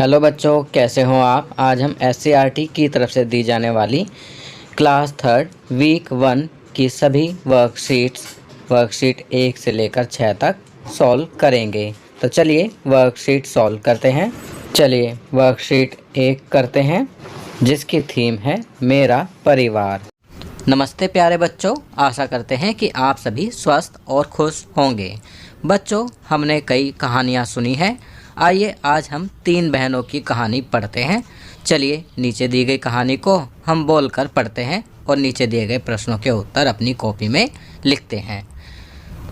Hello बच्चों, कैसे हो आप। आज हम SCRT की तरफ से दी जाने वाली क्लास थर्ड वीक 1 की सभी वर्कशीट 1 से लेकर 6 तक सॉल्व करेंगे। तो चलिए वर्कशीट सॉल्व करते हैं। चलिए वर्कशीट 1 करते हैं, जिसकी थीम है मेरा परिवार। नमस्ते प्यारे बच्चों, आशा करते हैं कि आप सभी स्वस्थ और खुश होंगे। बच्चों, हमने कई कहानियाँ सुनी हैं। आइए आज हम 3 बहनों की कहानी पढ़ते हैं। चलिए नीचे दी गई कहानी को हम बोलकर पढ़ते हैं और नीचे दिए गए प्रश्नों के उत्तर अपनी कॉपी में लिखते हैं।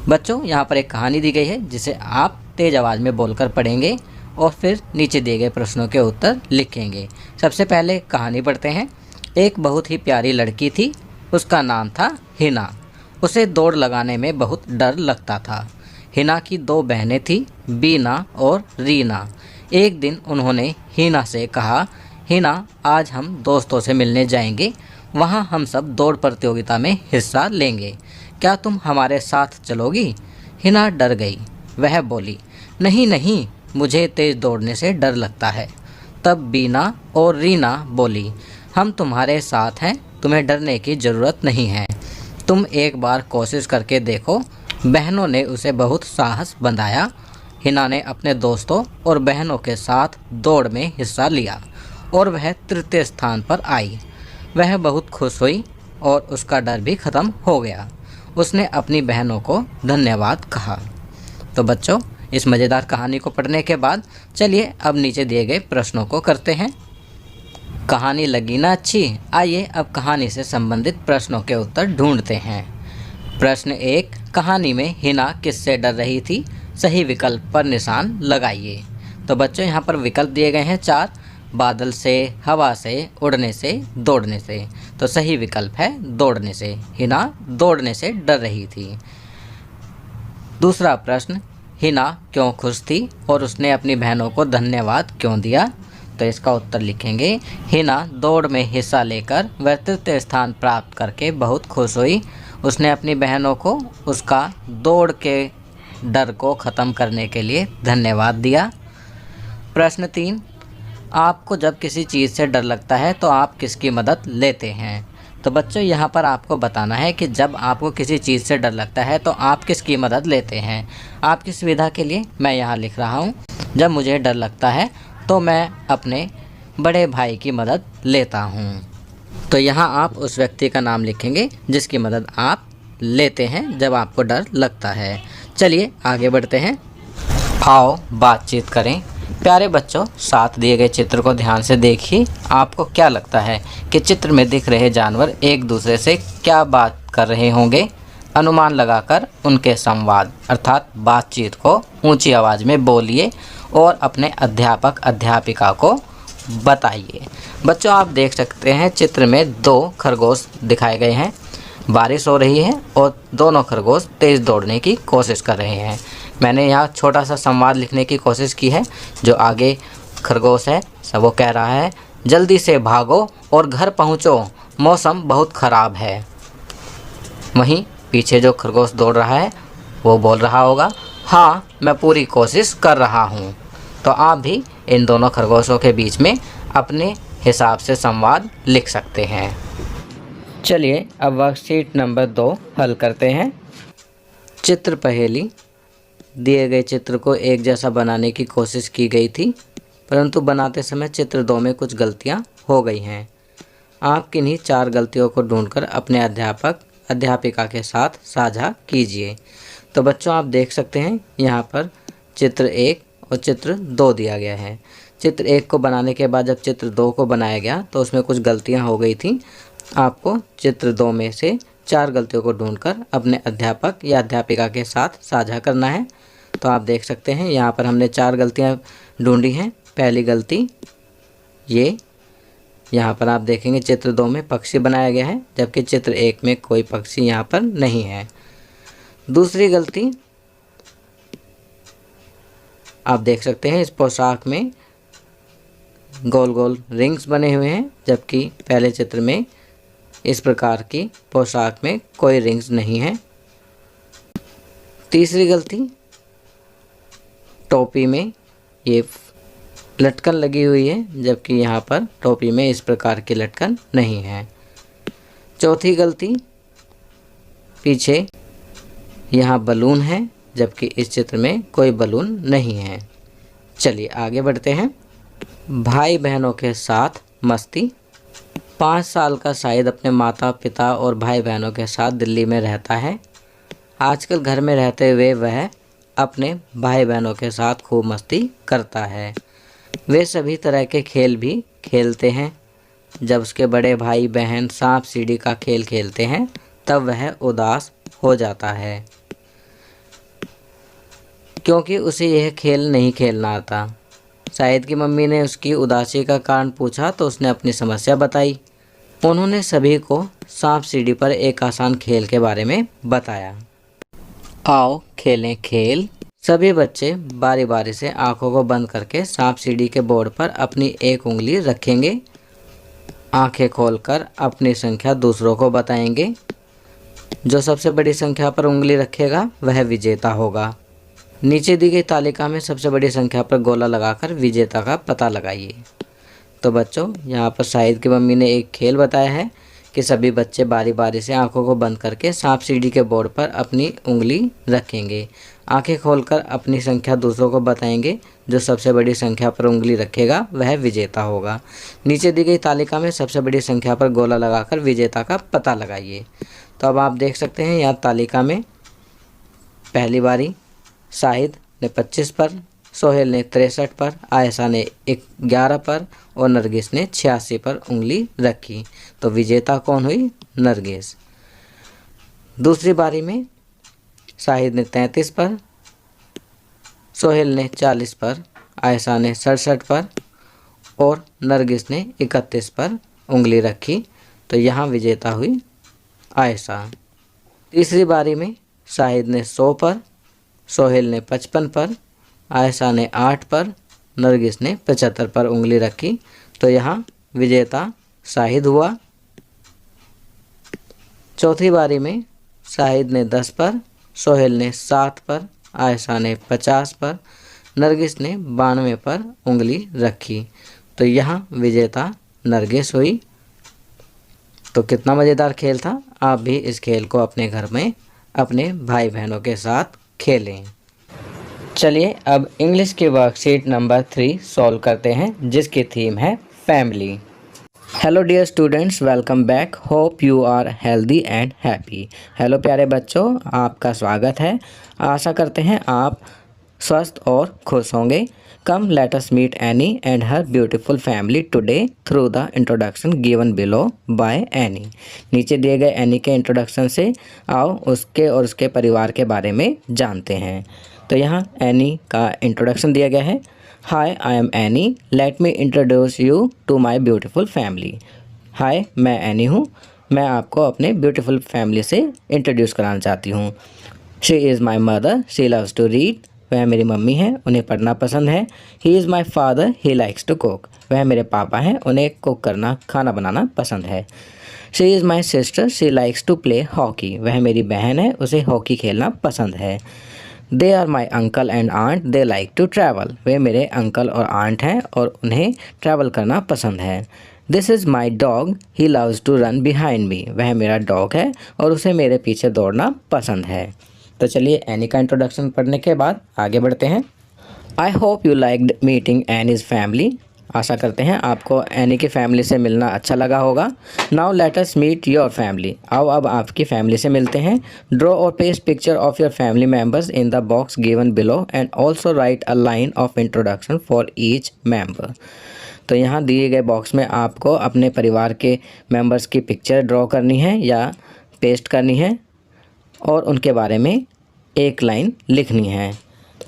बच्चों, यहाँ पर एक कहानी दी गई है जिसे आप तेज़ आवाज़ में बोलकर पढ़ेंगे और फिर नीचे दिए गए प्रश्नों के उत्तर लिखेंगे। सबसे पहले कहानी पढ़ते हैं। एक बहुत ही प्यारी लड़की थी, उसका नाम था हिना। उसे दौड़ लगाने में बहुत डर लगता था। हिना की 2 बहनें थीं, बीना और रीना। एक दिन उन्होंने हिना से कहा, हिना आज हम दोस्तों से मिलने जाएंगे, वहाँ हम सब दौड़ प्रतियोगिता में हिस्सा लेंगे, क्या तुम हमारे साथ चलोगी। हिना डर गई। वह बोली, नहीं नहीं, मुझे तेज़ दौड़ने से डर लगता है। तब बीना और रीना बोली, हम तुम्हारे साथ हैं, तुम्हें डरने की ज़रूरत नहीं है, तुम एक बार कोशिश करके देखो। बहनों ने उसे बहुत साहस बंधाया। हिना ने अपने दोस्तों और बहनों के साथ दौड़ में हिस्सा लिया और वह तृतीय स्थान पर आई। वह बहुत खुश हुई और उसका डर भी ख़त्म हो गया। उसने अपनी बहनों को धन्यवाद कहा। तो बच्चों, इस मज़ेदार कहानी को पढ़ने के बाद चलिए अब नीचे दिए गए प्रश्नों को करते हैं। कहानी लगी ना अच्छी? आइए अब कहानी से संबंधित प्रश्नों के उत्तर ढूंढते हैं। प्रश्न 1, कहानी में हिना किससे डर रही थी? सही विकल्प पर निशान लगाइए। तो बच्चों, यहाँ पर विकल्प दिए गए हैं 4, बादल से, हवा से, उड़ने से, दौड़ने से। तो सही विकल्प है दौड़ने से। हिना दौड़ने से डर रही थी। दूसरा प्रश्न, हिना क्यों खुश थी और उसने अपनी बहनों को धन्यवाद क्यों दिया? तो इसका उत्तर लिखेंगे, हिना दौड़ में हिस्सा लेकर वह तृतीय स्थान प्राप्त करके बहुत खुश हुई। उसने अपनी बहनों को उसका दौड़ के डर को ख़त्म करने के लिए धन्यवाद दिया। प्रश्न 3, आपको जब किसी चीज़ से डर लगता है तो आप किसकी मदद लेते हैं? तो बच्चों, यहाँ पर आपको बताना है कि जब आपको किसी चीज़ से डर लगता है तो आप किसकी मदद लेते हैं। आपकी सुविधा के लिए मैं यहाँ लिख रहा हूँ, जब मुझे डर लगता है तो मैं अपने बड़े भाई की मदद लेता हूँ। तो यहाँ आप उस व्यक्ति का नाम लिखेंगे जिसकी मदद आप लेते हैं जब आपको डर लगता है। चलिए आगे बढ़ते हैं। आओ बातचीत करें। प्यारे बच्चों, साथ दिए गए चित्र को ध्यान से देखिए। आपको क्या लगता है कि चित्र में दिख रहे जानवर एक दूसरे से क्या बात कर रहे होंगे? अनुमान लगाकर उनके संवाद अर्थात बातचीत को ऊंची आवाज़ में बोलिए और अपने अध्यापक अध्यापिका को बताइए। बच्चों, आप देख सकते हैं चित्र में 2 खरगोश दिखाए गए हैं। बारिश हो रही है और दोनों खरगोश तेज़ दौड़ने की कोशिश कर रहे हैं। मैंने यहाँ छोटा सा संवाद लिखने की कोशिश की है। जो आगे खरगोश है सब वो कह रहा है, जल्दी से भागो और घर पहुँचो, मौसम बहुत ख़राब है। वहीं पीछे जो खरगोश दौड़ रहा है वो बोल रहा होगा, हाँ मैं पूरी कोशिश कर रहा हूँ। तो आप भी इन दोनों खरगोशों के बीच में अपने हिसाब से संवाद लिख सकते हैं। चलिए अब वर्कशीट नंबर 2 हल करते हैं। चित्र पहेली। दिए गए चित्र को एक जैसा बनाने की कोशिश की गई थी, परंतु बनाते समय चित्र 2 में कुछ गलतियां हो गई हैं। आप किन्हीं 4 गलतियों को ढूंढकर अपने अध्यापक अध्यापिका के साथ साझा कीजिए। तो बच्चों, आप देख सकते हैं यहाँ पर चित्र 1 और चित्र 2 दिया गया है। चित्र 1 को बनाने के बाद जब चित्र 2 को बनाया गया तो उसमें कुछ गलतियां हो गई थी। आपको चित्र 2 में से 4 गलतियों को ढूंढकर अपने अध्यापक या अध्यापिका के साथ साझा करना है। तो आप देख सकते हैं यहाँ पर हमने 4 गलतियां ढूंढी हैं। पहली गलती ये, यहाँ पर आप देखेंगे चित्र 2 में पक्षी बनाया गया है, जबकि चित्र 1 में कोई पक्षी यहाँ पर नहीं है। दूसरी गलती, आप देख सकते हैं इस पोशाक में गोल गोल रिंग्स बने हुए हैं, जबकि पहले चित्र में इस प्रकार की पोशाक में कोई रिंग्स नहीं है। तीसरी गलती, टोपी में ये लटकन लगी हुई है, जबकि यहाँ पर टोपी में इस प्रकार की लटकन नहीं है। चौथी गलती, पीछे यहाँ बलून है, जबकि इस चित्र में कोई बलून नहीं है। चलिए आगे बढ़ते हैं। भाई बहनों के साथ मस्ती। 5 साल का शाहिद अपने माता पिता और भाई बहनों के साथ दिल्ली में रहता है। आजकल घर में रहते हुए वह अपने भाई बहनों के साथ खूब मस्ती करता है। वे सभी तरह के खेल भी खेलते हैं। जब उसके बड़े भाई बहन सांप सीढ़ी का खेल खेलते हैं तब वह उदास हो जाता है, क्योंकि उसे यह खेल नहीं खेलना आता। शाहिद की मम्मी ने उसकी उदासी का कारण पूछा तो उसने अपनी समस्या बताई। उन्होंने सभी को सांप सीढ़ी पर एक आसान खेल के बारे में बताया। आओ खेलें खेल। सभी बच्चे बारी बारी से आंखों को बंद करके सांप सीढ़ी के बोर्ड पर अपनी एक उंगली रखेंगे। आंखें खोलकर अपनी संख्या दूसरों को बताएंगे। जो सबसे बड़ी संख्या पर उंगली रखेगा वह विजेता होगा। नीचे दी गई तालिका में सबसे बड़ी संख्या पर गोला लगाकर विजेता का पता लगाइए। तो बच्चों, यहाँ पर शाहिद की मम्मी ने एक खेल बताया है कि सभी बच्चे बारी बारी से आंखों को बंद करके सांप सीढ़ी के बोर्ड पर अपनी उंगली रखेंगे। आंखें खोलकर अपनी संख्या दूसरों को बताएंगे। जो सबसे बड़ी संख्या पर उंगली रखेगा वह विजेता होगा। नीचे दी गई तालिका में सबसे बड़ी संख्या पर गोला लगाकर विजेता का पता लगाइए। तो अब आप देख सकते हैं यहाँ तालिका में पहली बारी शाहिद ने 25 पर, सोहेल ने 63 पर, आयशा ने 11 पर और नरगिस ने 86 पर उंगली रखी। तो विजेता कौन हुई? नरगिस। दूसरी बारी में शाहिद ने 33 पर, सोहेल ने 40 पर, आयशा ने 67 पर और नरगिस ने 31 पर उंगली रखी। तो यहाँ विजेता हुई आयशा। तीसरी बारी में शाहिद ने 100 पर, सोहेल ने 55 पर, आयशा ने 8 पर, नरगिस ने 75 पर उंगली रखी। तो यहाँ विजेता शाहिद हुआ। चौथी बारी में शाहिद ने 10 पर, सोहेल ने 7 पर, आयशा ने 50 पर, नरगिस ने 92 पर उंगली रखी। तो यहाँ विजेता नरगिस हुई। तो कितना मज़ेदार खेल था। आप भी इस खेल को अपने घर में अपने भाई बहनों के साथ खेलें। चलिए अब इंग्लिश की वर्कशीट नंबर 3 सॉल्व करते हैं, जिसकी थीम है family. Hello dear students, welcome back. Hope you are healthy and happy. Hello प्यारे बच्चों, आपका स्वागत है। आशा करते हैं आप स्वस्थ और खुश होंगे। Come let us meet Annie and her beautiful family today through the introduction given below by Annie. नीचे दिए गए एनी के इंट्रोडक्शन से आओ उसके और उसके परिवार के बारे में जानते हैं। तो यहाँ एनी का इंट्रोडक्शन दिया गया है। Hi, I am Annie, let me introduce you to my beautiful family. Hi, मैं एनी हूँ, मैं आपको अपने ब्यूटीफुल फैमिली से इंट्रोड्यूस कराना चाहती हूँ। She is my mother, she loves to read, वह मेरी मम्मी है, उन्हें पढ़ना पसंद है। He is my father, he likes to cook, वह मेरे पापा हैं, उन्हें कुक करना, खाना बनाना पसंद है। She is my sister, she likes to play hockey, वह मेरी बहन है, उसे हॉकी खेलना पसंद है। They are my uncle and aunt, they like to travel, वे मेरे अंकल और आंट हैं और उन्हें ट्रैवल करना पसंद है। This is my dog, he loves to run behind me, वह मेरा डॉग है और उसे मेरे पीछे दौड़ना पसंद है। तो चलिए एनी का इंट्रोडक्शन पढ़ने के बाद आगे बढ़ते हैं। I hope you liked meeting Annie's family, आशा करते हैं आपको एनी की फैमिली से मिलना अच्छा लगा होगा। Now let us meet your family, आओ अब आपकी फैमिली से मिलते हैं। ड्रॉ और paste picture of your family members in the box given below and also write a line of introduction for each member. तो यहाँ दिए गए बॉक्स में आपको अपने परिवार के मेम्बर्स की पिक्चर ड्रॉ करनी है या पेस्ट करनी है और उनके बारे में एक लाइन लिखनी है।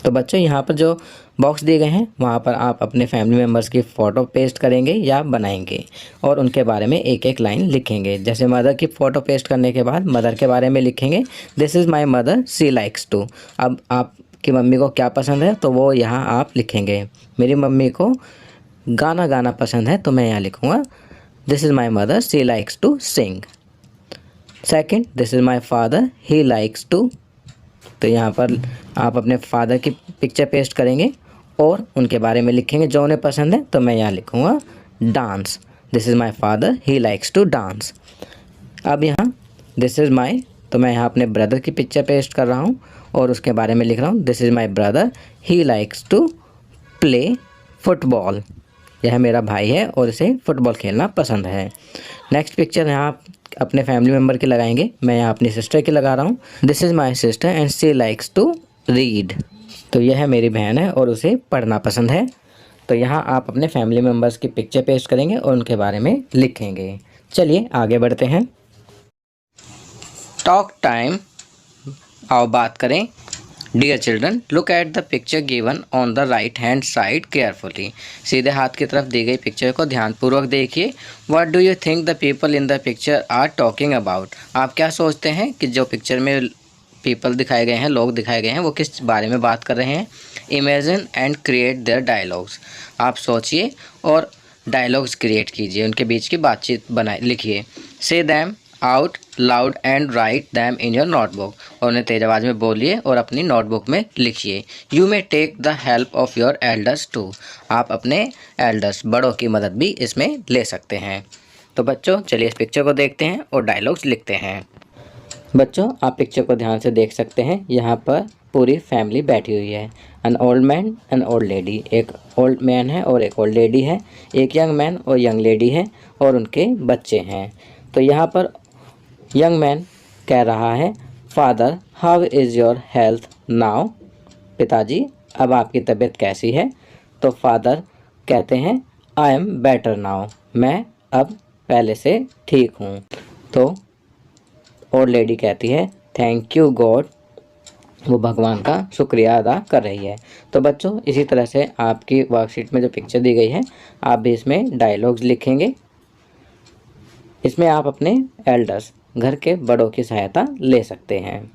तो बच्चों, यहाँ पर जो बॉक्स दिए गए हैं वहाँ पर आप अपने फैमिली मेम्बर्स की फ़ोटो पेस्ट करेंगे या बनाएंगे और उनके बारे में एक एक लाइन लिखेंगे। जैसे मदर की फ़ोटो पेस्ट करने के बाद मदर के बारे में लिखेंगे, this is my mother, she likes to. अब आपकी मम्मी को क्या पसंद है तो वो यहाँ आप लिखेंगे। मेरी मम्मी को गाना गाना पसंद है, तो मैं यहाँ लिखूँगा this is my mother, she likes to sing. Second, this is my father, he likes to. तो यहाँ पर आप अपने फादर की पिक्चर पेस्ट करेंगे और उनके बारे में लिखेंगे जो उन्हें पसंद है। तो मैं यहाँ लिखूँगा dance, this is my father, he likes to dance. अब यहाँ दिस इज़ माई, तो मैं यहाँ अपने ब्रदर की पिक्चर पेस्ट कर रहा हूँ और उसके बारे में लिख रहा हूँ this is my brother, he likes to play football. यह मेरा भाई है और इसे फुटबॉल खेलना पसंद है। नेक्स्ट पिक्चर यहाँ आप अपने फैमिली मेम्बर की लगाएंगे। मैं यहाँ अपनी सिस्टर की लगा रहा हूँ, this is my sister and she likes to read. तो यह मेरी बहन है और उसे पढ़ना पसंद है। तो यहाँ आप अपने फैमिली मेम्बर्स की पिक्चर पेस्ट करेंगे और उनके बारे में लिखेंगे। चलिए आगे बढ़ते हैं। टॉक टाइम, आओ बात करें। Dear children, look at the picture given on the right hand side carefully. सीधे हाथ की तरफ दी गई पिक्चर को ध्यानपूर्वक देखिए। What do you think the people in the picture are talking about. आप क्या सोचते हैं कि जो पिक्चर में पीपल दिखाए गए हैं, लोग दिखाए गए हैं, वो किस बारे में बात कर रहे हैं। Imagine and create their dialogues. आप सोचिए और डायलॉग्स क्रिएट कीजिए, उनके बीच की बातचीत बनाए लिखिए। से them out loud and right them in your notebook. और उन्हें तेज आवाज़ में बोलिए और अपनी नोटबुक में लिखिए। You may take the help of your elders too. आप अपने एल्डर्स, बड़ों की मदद भी इसमें ले सकते हैं। तो बच्चों चलिए इस पिक्चर को देखते हैं और डायलॉग्स लिखते हैं। बच्चों आप पिक्चर को ध्यान से देख सकते हैं। यहाँ पर पूरी फैमिली बैठी हुई है। An old man an old lady, एक ओल्ड मैन है और एक ओल्ड लेडी है। एक यंग मैन और यंग लेडी है और उनके बच्चे हैं। तो यहाँ पर यंग मैन कह रहा है, father how is your health now. पिताजी अब आपकी तबीयत कैसी है। तो फादर कहते हैं, आई एम बेटर नाउ, मैं अब पहले से ठीक हूँ। तो ओल्ड लेडी कहती है, थैंक यू गॉड, वो भगवान का शुक्रिया अदा कर रही है। तो बच्चों इसी तरह से आपकी वर्कशीट में जो पिक्चर दी गई है, आप भी इसमें डायलॉग्स लिखेंगे। इसमें आप अपने एल्डर्स, घर के बड़ों की सहायता ले सकते हैं।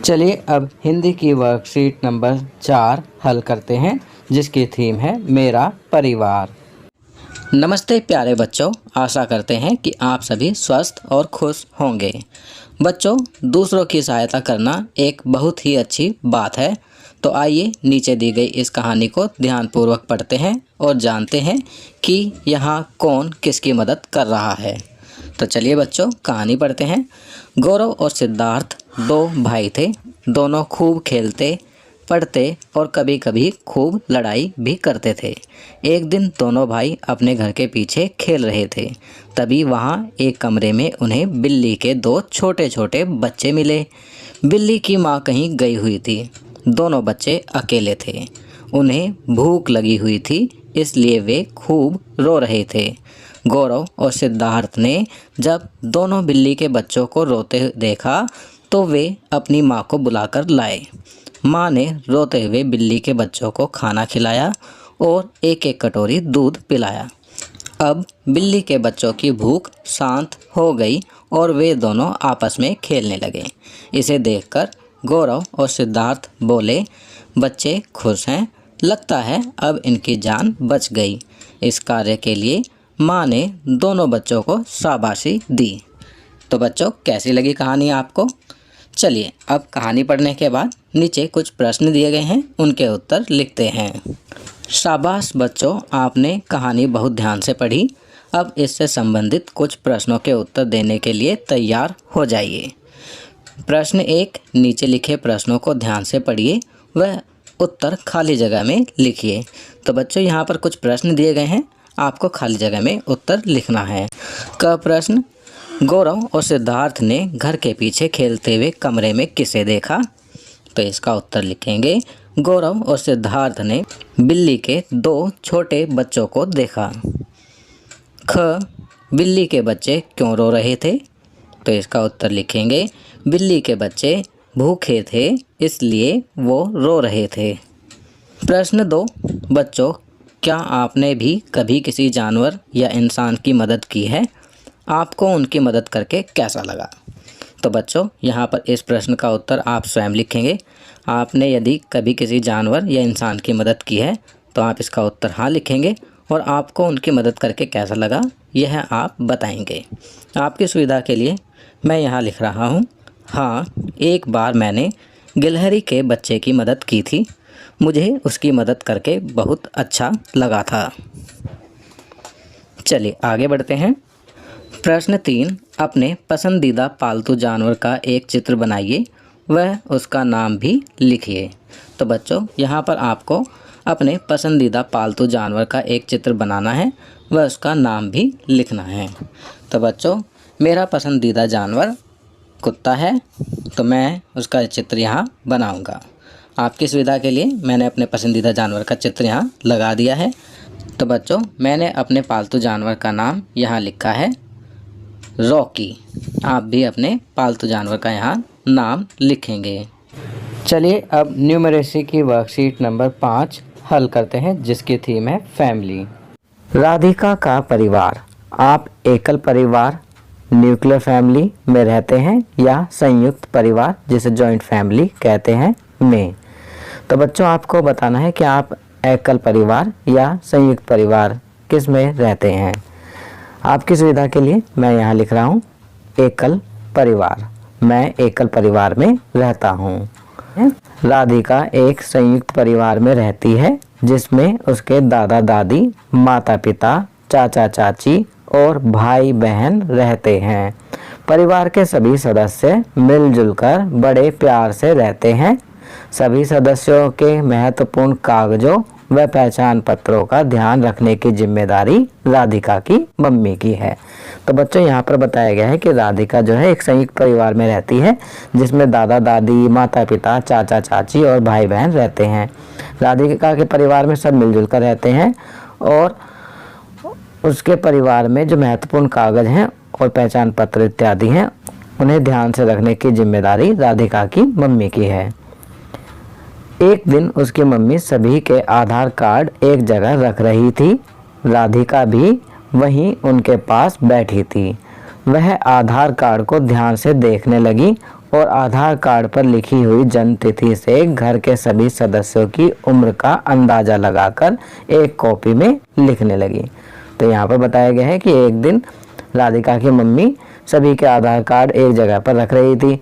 चलिए अब हिंदी की वर्कशीट नंबर 4 हल करते हैं, जिसकी थीम है मेरा परिवार। नमस्ते प्यारे बच्चों, आशा करते हैं कि आप सभी स्वस्थ और खुश होंगे। बच्चों दूसरों की सहायता करना एक बहुत ही अच्छी बात है। तो आइए नीचे दी गई इस कहानी को ध्यानपूर्वक पढ़ते हैं और जानते हैं कि यहाँ कौन किसकी मदद कर रहा है। तो चलिए बच्चों कहानी पढ़ते हैं। गौरव और सिद्धार्थ दो भाई थे। दोनों खूब खेलते, पढ़ते और कभी कभी खूब लड़ाई भी करते थे। एक दिन दोनों भाई अपने घर के पीछे खेल रहे थे। तभी वहाँ एक कमरे में उन्हें बिल्ली के 2 छोटे छोटे बच्चे मिले। बिल्ली की माँ कहीं गई हुई थी। दोनों बच्चे अकेले थे। उन्हें भूख लगी हुई थी, इसलिए वे खूब रो रहे थे। गौरव और सिद्धार्थ ने जब दोनों बिल्ली के बच्चों को रोते देखा तो वे अपनी माँ को बुलाकर लाए। माँ ने रोते हुए बिल्ली के बच्चों को खाना खिलाया और एक एक कटोरी दूध पिलाया। अब बिल्ली के बच्चों की भूख शांत हो गई और वे दोनों आपस में खेलने लगे। इसे देखकर गौरव और सिद्धार्थ बोले, बच्चे खुश हैं, लगता है अब इनकी जान बच गई। इस कार्य के लिए माँ ने दोनों बच्चों को शाबाशी दी। तो बच्चों कैसी लगी कहानी आपको? चलिए अब कहानी पढ़ने के बाद नीचे कुछ प्रश्न दिए गए हैं, उनके उत्तर लिखते हैं। शाबाश बच्चों, आपने कहानी बहुत ध्यान से पढ़ी। अब इससे संबंधित कुछ प्रश्नों के उत्तर देने के लिए तैयार हो जाइए। प्रश्न 1, नीचे लिखे प्रश्नों को ध्यान से पढ़िए, वह उत्तर खाली जगह में लिखिए। तो बच्चों यहाँ पर कुछ प्रश्न दिए गए हैं, आपको खाली जगह में उत्तर लिखना है। क प्रश्न, गौरव और सिद्धार्थ ने घर के पीछे खेलते हुए कमरे में किसे देखा? तो इसका उत्तर लिखेंगे, गौरव और सिद्धार्थ ने बिल्ली के 2 छोटे बच्चों को देखा। ख, बिल्ली के बच्चे क्यों रो रहे थे? तो इसका उत्तर लिखेंगे, बिल्ली के बच्चे भूखे थे इसलिए वो रो रहे थे। प्रश्न 2, बच्चों क्या आपने भी कभी किसी जानवर या इंसान की मदद की है? आपको उनकी मदद करके कैसा लगा? तो बच्चों यहाँ पर इस प्रश्न का उत्तर आप स्वयं लिखेंगे। आपने यदि कभी किसी जानवर या इंसान की मदद की है तो आप इसका उत्तर हाँ लिखेंगे और आपको उनकी मदद करके कैसा लगा यह आप बताएंगे। आपकी सुविधा के लिए मैं यहाँ लिख रहा हूँ, हाँ एक बार मैंने गिलहरी के बच्चे की मदद की थी। मुझे उसकी मदद करके बहुत अच्छा लगा था। चलिए आगे बढ़ते हैं। प्रश्न 3, अपने पसंदीदा पालतू जानवर का एक चित्र बनाइए, वह उसका नाम भी लिखिए। तो बच्चों यहाँ पर आपको अपने पसंदीदा पालतू जानवर का एक चित्र बनाना है, वह उसका नाम भी लिखना है। तो बच्चों मेरा पसंदीदा जानवर कुत्ता है, तो मैं उसका चित्र यहाँ बनाऊँगा। आपकी सुविधा के लिए मैंने अपने पसंदीदा जानवर का चित्र यहाँ लगा दिया है। तो बच्चों मैंने अपने पालतू जानवर का नाम यहाँ लिखा है रॉकी। आप भी अपने पालतू जानवर का यहाँ नाम लिखेंगे। चलिए अब न्यूमरेसी की वर्कशीट नंबर 5 हल करते हैं, जिसकी थीम है फैमिली। राधिका का परिवार। आप एकल परिवार न्यूक्लियर फैमिली में रहते हैं या संयुक्त परिवार जिसे जॉइंट फैमिली कहते हैं में। तो बच्चों आपको बताना है कि आप एकल परिवार या संयुक्त परिवार किस में रहते हैं। आपकी सुविधा के लिए मैं यहाँ लिख रहा हूँ एकल परिवार। मैं एकल परिवार में रहता हूँ। राधिका एक संयुक्त परिवार में रहती है जिसमें उसके दादा दादी, माता पिता, चाचा चाची और भाई बहन रहते हैं। परिवार के सभी सदस्य मिलजुल कर बड़े प्यार से रहते हैं। सभी सदस्यों के महत्वपूर्ण कागजों व पहचान पत्रों का ध्यान रखने की जिम्मेदारी राधिका की मम्मी की है। तो बच्चों यहाँ पर बताया गया है कि राधिका जो है एक संयुक्त परिवार में रहती है जिसमें दादा दादी, माता पिता, चाचा चाची और भाई बहन रहते हैं। राधिका के परिवार में सब मिलजुल कर रहते हैं और उसके परिवार में जो महत्वपूर्ण कागज हैं और पहचान पत्र इत्यादि हैं उन्हें ध्यान से रखने की जिम्मेदारी राधिका की मम्मी की है। एक दिन उसकी मम्मी सभी के आधार कार्ड एक जगह रख रही थी। राधिका भी वहीं उनके पास बैठी थी। वह आधार कार्ड को ध्यान से देखने लगी और आधार कार्ड पर लिखी हुई जन्म तिथि से घर के सभी सदस्यों की उम्र का अंदाजा लगाकर एक कॉपी में लिखने लगी। तो यहाँ पर बताया गया है कि एक दिन राधिका की मम्मी सभी के आधार कार्ड एक जगह पर रख रही थी।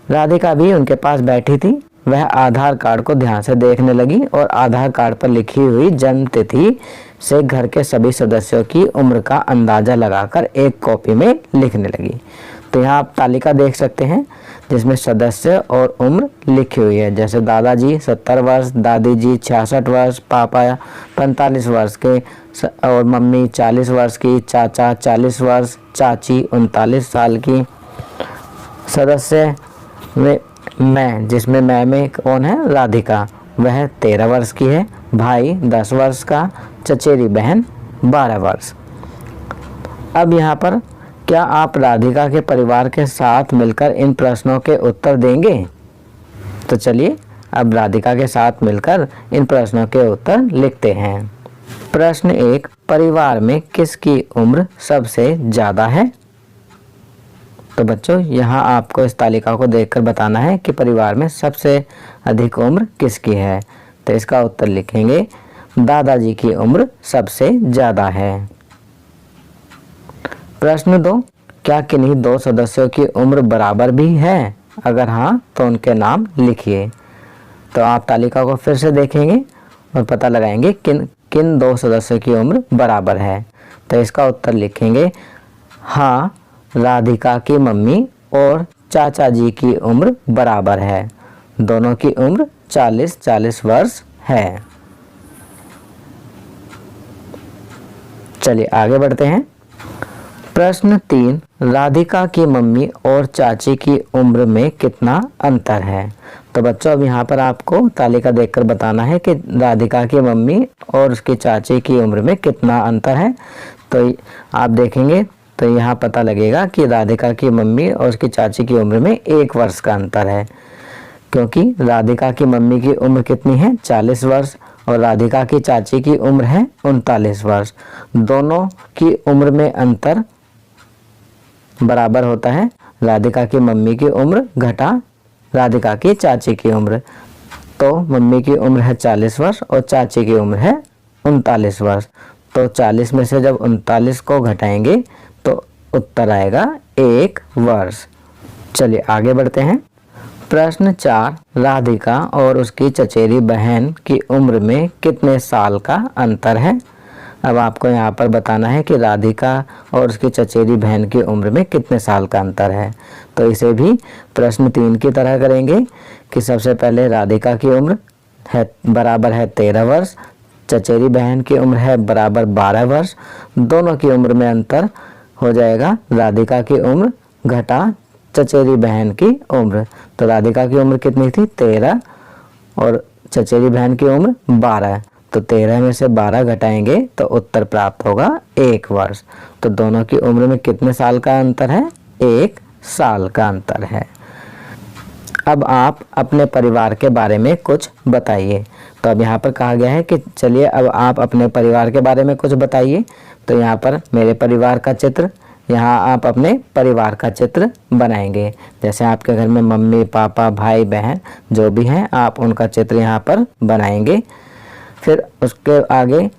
राधिका भी उनके पास बैठी थी। वह आधार कार्ड को ध्यान से देखने लगी और आधार कार्ड पर लिखी हुई जन्म तिथि से घर के सभी सदस्यों की उम्र का अंदाजा लगाकर एक कॉपी में लिखने लगी। तो यहाँ आप तालिका देख सकते हैं जिसमें सदस्य और उम्र लिखी हुई है। जैसे दादाजी 70 वर्ष, दादी जी 66 वर्ष, पापा 45 वर्ष के और मम्मी 40 वर्ष की, चाचा 40 वर्ष, चाची 39 साल की। सदस्य में मैं, जिसमें मैं में कौन है, राधिका, वह 13 वर्ष की है। भाई 10 वर्ष का, चचेरी बहन 12 वर्ष। अब यहाँ पर क्या आप राधिका के परिवार के साथ मिलकर इन प्रश्नों के उत्तर देंगे? तो चलिए अब राधिका के साथ मिलकर इन प्रश्नों के उत्तर लिखते हैं। प्रश्न 1, परिवार में किसकी उम्र सबसे ज़्यादा है? तो बच्चों यहाँ आपको इस तालिका को देखकर बताना है कि परिवार में सबसे अधिक उम्र किसकी है। तो इसका उत्तर लिखेंगे दादाजी की उम्र सबसे ज़्यादा है। प्रश्न 2, क्या किन्हीं दो सदस्यों की उम्र बराबर भी है? अगर हाँ तो उनके नाम लिखिए। तो आप तालिका को फिर से देखेंगे और पता लगाएंगे किन दो सदस्यों की उम्र बराबर है। तो इसका उत्तर लिखेंगे हाँ, राधिका की मम्मी और चाचा जी की उम्र बराबर है। दोनों की उम्र 40-40 वर्ष है। चलिए आगे बढ़ते हैं। प्रश्न 3, राधिका की मम्मी और चाची की उम्र में कितना अंतर है? तो बच्चों अब यहाँ पर आपको तालिका देखकर बताना है कि राधिका की मम्मी और उसकी चाची की उम्र में कितना अंतर है। तो आप देखेंगे तो यहाँ पता लगेगा कि राधिका की मम्मी और उसकी चाची की उम्र में 1 वर्ष का अंतर है, क्योंकि राधिका की मम्मी की उम्र कितनी है, 40 वर्ष, और राधिका की चाची की उम्र है 39 वर्ष। दोनों की उम्र में अंतर बराबर होता है। राधिका की मम्मी की उम्र घटा राधिका की चाची की उम्र। तो मम्मी की उम्र है 40 वर्ष और चाची की उम्र है 39 वर्ष। तो 40 में से जब 39 को घटाएंगे तो उत्तर आएगा 1 वर्ष। चलिए आगे बढ़ते हैं। प्रश्न 4, राधिका और उसकी चचेरी बहन की उम्र में कितने साल का अंतर है। अब आपको यहाँ पर बताना है कि राधिका और उसकी चचेरी बहन की उम्र में कितने साल का अंतर है। तो इसे भी प्रश्न 3 की तरह करेंगे कि सबसे पहले राधिका की उम्र है बराबर है 13 वर्ष, चचेरी बहन की उम्र है बराबर 12 वर्ष। दोनों की उम्र में अंतर हो जाएगा राधिका की उम्र घटा चचेरी बहन की उम्र। तो राधिका की उम्र कितनी थी 13 और चचेरी बहन की उम्र 12। तो 13 में से 12 घटाएंगे तो उत्तर प्राप्त होगा 1 वर्ष। तो दोनों की उम्र में कितने साल का अंतर है, 1 साल का अंतर है। अब आप अपने परिवार के बारे में कुछ बताइए। तो अब यहाँ पर कहा गया है कि चलिए अब आप अपने परिवार के बारे में कुछ बताइए। तो यहाँ पर मेरे परिवार का चित्र, यहाँ आप अपने परिवार का चित्र बनाएंगे। जैसे आपके घर में मम्मी पापा भाई बहन जो भी हैं आप उनका चित्र यहाँ पर बनाएंगे। फिर उसके आगे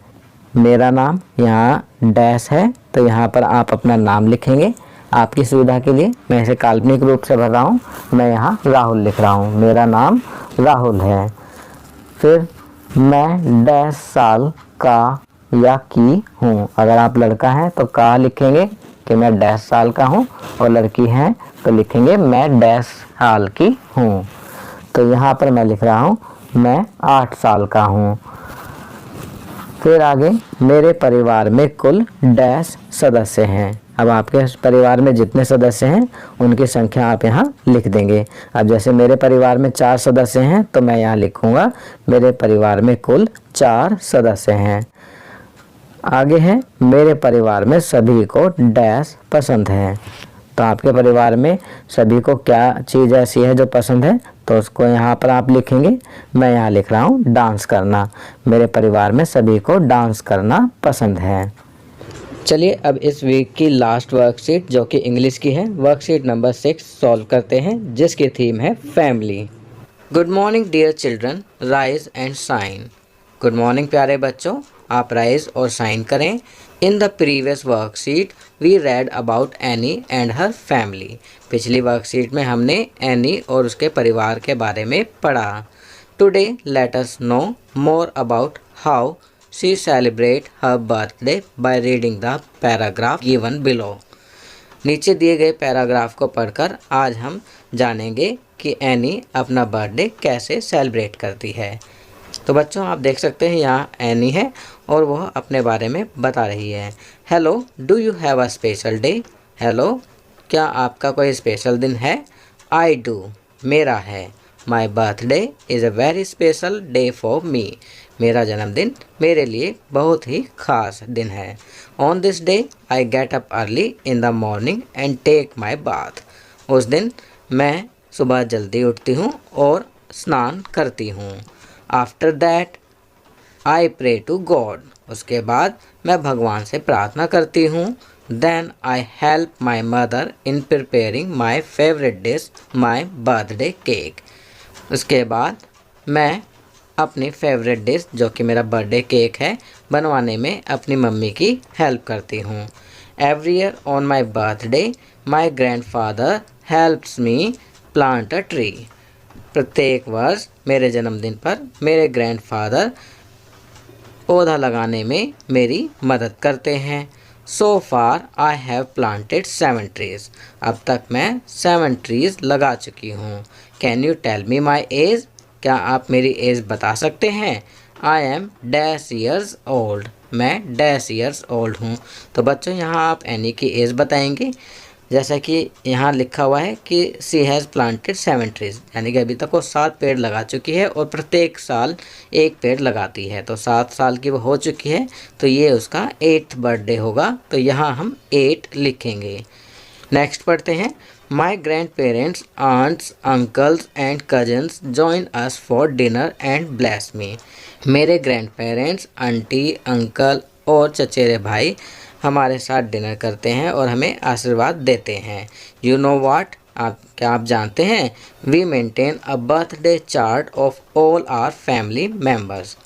मेरा नाम यहाँ डैश है, तो यहाँ पर आप अपना नाम लिखेंगे। आपकी सुविधा के लिए मैं इसे काल्पनिक रूप से भर रहा हूँ, मैं यहाँ राहुल लिख रहा हूँ, मेरा नाम राहुल है। फिर मैं डैश साल का या की हूँ। अगर आप लड़का हैं तो का लिखेंगे कि मैं डैश साल का हूँ, और लड़की हैं तो लिखेंगे मैं डैश साल की हूँ। तो यहाँ पर मैं लिख रहा हूँ मैं 8 साल का हूँ। फिर आगे मेरे परिवार में कुल डैश सदस्य हैं। अब आपके परिवार में जितने सदस्य हैं उनकी संख्या आप यहाँ लिख देंगे। अब जैसे मेरे परिवार में 4 सदस्य हैं तो मैं यहाँ लिखूँगा मेरे परिवार में कुल 4 सदस्य हैं। आगे है मेरे परिवार में सभी को डैश पसंद है। तो आपके परिवार में सभी को क्या चीज़ ऐसी है जो पसंद है, तो उसको यहाँ पर आप लिखेंगे। मैं यहाँ लिख रहा हूँ डांस करना। मेरे परिवार में सभी को डांस करना पसंद है। चलिए अब इस वीक की लास्ट वर्कशीट जो कि इंग्लिश की है, वर्कशीट नंबर 6 सॉल्व करते हैं, जिसकी थीम है family. Good morning dear children, rise and shine. Good morning प्यारे बच्चों, आप राइज और शाइन करें। In the previous worksheet we read about Annie and her family. पिछली वर्कशीट में हमने एनी और उसके परिवार के बारे में पढ़ा। Today let us know more about how she celebrate her birthday by reading the paragraph given below. नीचे दिए गए पैराग्राफ को पढ़कर आज हम जानेंगे कि एनी अपना बर्थडे कैसे सेलिब्रेट करती है। तो बच्चों आप देख सकते हैं यहाँ एनी है और वह अपने बारे में बता रही है। Hello, do you have a special day. Hello, क्या आपका कोई स्पेशल दिन है। आई डू, मेरा है। My birthday is a very special day for me. मेरा जन्मदिन मेरे लिए बहुत ही खास दिन है। On this day I get up early in the morning and take my bath. उस दिन मैं सुबह जल्दी उठती हूँ और स्नान करती हूँ। After that I pray to God. उसके बाद मैं भगवान से प्रार्थना करती हूँ। Then I help my mother in preparing my favourite dish my birthday cake. उसके बाद मैं अपनी फेवरेट डिश जो कि मेरा बर्थडे केक है बनवाने में अपनी मम्मी की हेल्प करती हूँ। Every year on my birthday my grandfather helps me plant a tree. प्रत्येक वर्ष मेरे जन्मदिन पर मेरे ग्रैंडफादर पौधा लगाने में मेरी मदद करते हैं। So far I have planted 7 trees. अब तक मैं 7 ट्रीज लगा चुकी हूँ। Can you tell me my age. क्या आप मेरी एज बता सकते हैं। I am dash years old. मैं डैश ईयर्स ओल्ड हूँ। तो बच्चों यहाँ आप एनी की एज बताएंगे। जैसा कि यहाँ लिखा हुआ है कि सी हैज़ प्लांटेड 7 ट्रीज, यानी कि अभी तक वो 7 पेड़ लगा चुकी है और प्रत्येक साल एक पेड़ लगाती है। तो 7 साल की वो हो चुकी है, तो ये उसका 8th बर्थडे होगा। तो यहाँ हम 8 लिखेंगे। नेक्स्ट पढ़ते हैं। My grandparents, aunts, uncles and cousins join us for dinner and bless me. मेरे ग्रैंड पेरेंट्स, आंटी, अंकल और चचेरे भाई हमारे साथ डिनर करते हैं और हमें आशीर्वाद देते हैं। यू नो वाट, क्या आप जानते हैं। We maintain a birthday chart of all our family members.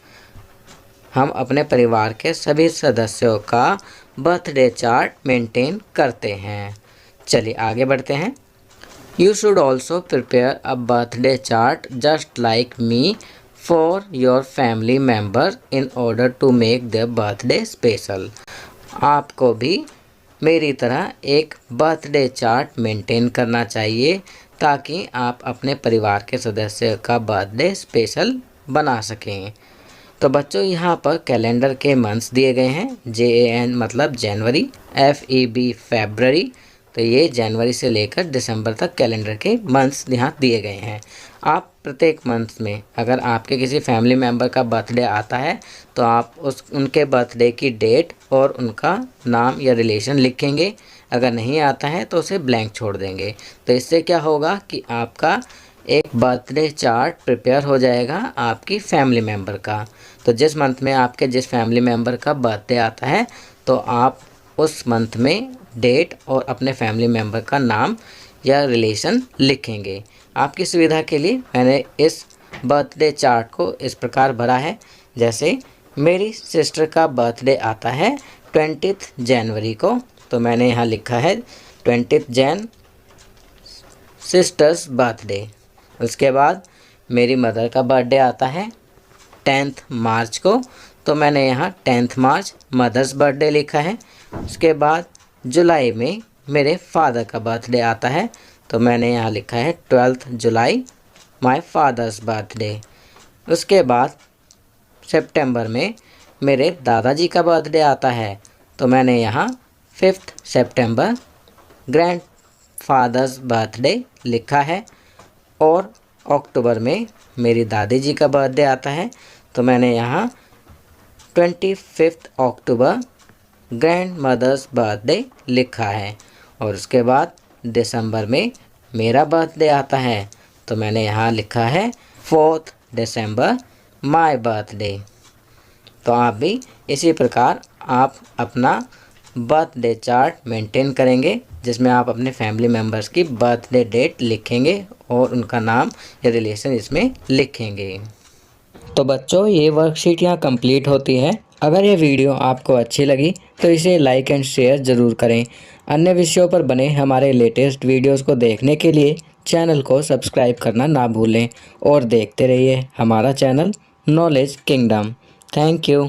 हम अपने परिवार के सभी सदस्यों का बर्थडे चार्ट मेंटेन करते हैं। चलिए आगे बढ़ते हैं। You should also prepare a birthday chart just like me for your family member in order to make their birthday special. आपको भी मेरी तरह एक बर्थडे चार्ट मेंटेन करना चाहिए ताकि आप अपने परिवार के सदस्य का बर्थडे स्पेशल बना सकें। तो बच्चों यहाँ पर कैलेंडर के मंथ्स दिए गए हैं। JAN मतलब जनवरी, FEB फरवरी। तो ये जनवरी से लेकर दिसंबर तक कैलेंडर के मंथ्स यहाँ दिए गए हैं। आप प्रत्येक मंथ में अगर आपके किसी फैमिली मेम्बर का बर्थडे आता है तो आप उनके बर्थडे की डेट और उनका नाम या रिलेशन लिखेंगे। अगर नहीं आता है तो उसे ब्लैंक छोड़ देंगे। तो इससे क्या होगा कि आपका एक बर्थडे चार्ट प्रिपेयर हो जाएगा आपकी फैमिली मेम्बर का। तो जिस मंथ में आपके जिस फैमिली मेम्बर का बर्थडे आता है तो आप उस मंथ में डेट और अपने फैमिली मेम्बर का नाम या रिलेशन लिखेंगे। आपकी सुविधा के लिए मैंने इस बर्थडे चार्ट को इस प्रकार भरा है। जैसे मेरी सिस्टर का बर्थडे आता है 20 जनवरी को, तो मैंने यहाँ लिखा है 20 जैन सिस्टर्स बर्थडे। उसके बाद मेरी मदर का बर्थडे आता है 10 मार्च को, तो मैंने यहाँ 10 मार्च मदर्स बर्थडे लिखा है। उसके बाद जुलाई में मेरे फादर का बर्थडे आता है, तो मैंने यहाँ लिखा है 12 जुलाई माय फादर्स बर्थडे। उसके बाद सितंबर में मेरे दादाजी का बर्थडे आता है, तो मैंने यहाँ 5 सितंबर ग्रैंड फादर्स बर्थडे लिखा है। और अक्टूबर में मेरी दादी जी का बर्थडे आता है, तो मैंने यहाँ 25 अक्टूबर ग्रैंड मदर्स बर्थडे लिखा है। और उसके बाद दिसंबर में मेरा बर्थडे आता है, तो मैंने यहाँ लिखा है 4 दिसंबर माय बर्थडे। तो आप भी इसी प्रकार आप अपना बर्थडे चार्ट मेंटेन करेंगे जिसमें आप अपने फैमिली मेम्बर्स की बर्थडे डेट लिखेंगे और उनका नाम या रिलेशन इसमें लिखेंगे। तो बच्चों ये वर्कशीट यहाँ कंप्लीट होती है। अगर ये वीडियो आपको अच्छी लगी तो इसे लाइक एंड शेयर ज़रूर करें। अन्य विषयों पर बने हमारे लेटेस्ट वीडियोस को देखने के लिए चैनल को सब्सक्राइब करना ना भूलें और देखते रहिए हमारा channel knowledge kingdom. Thank you.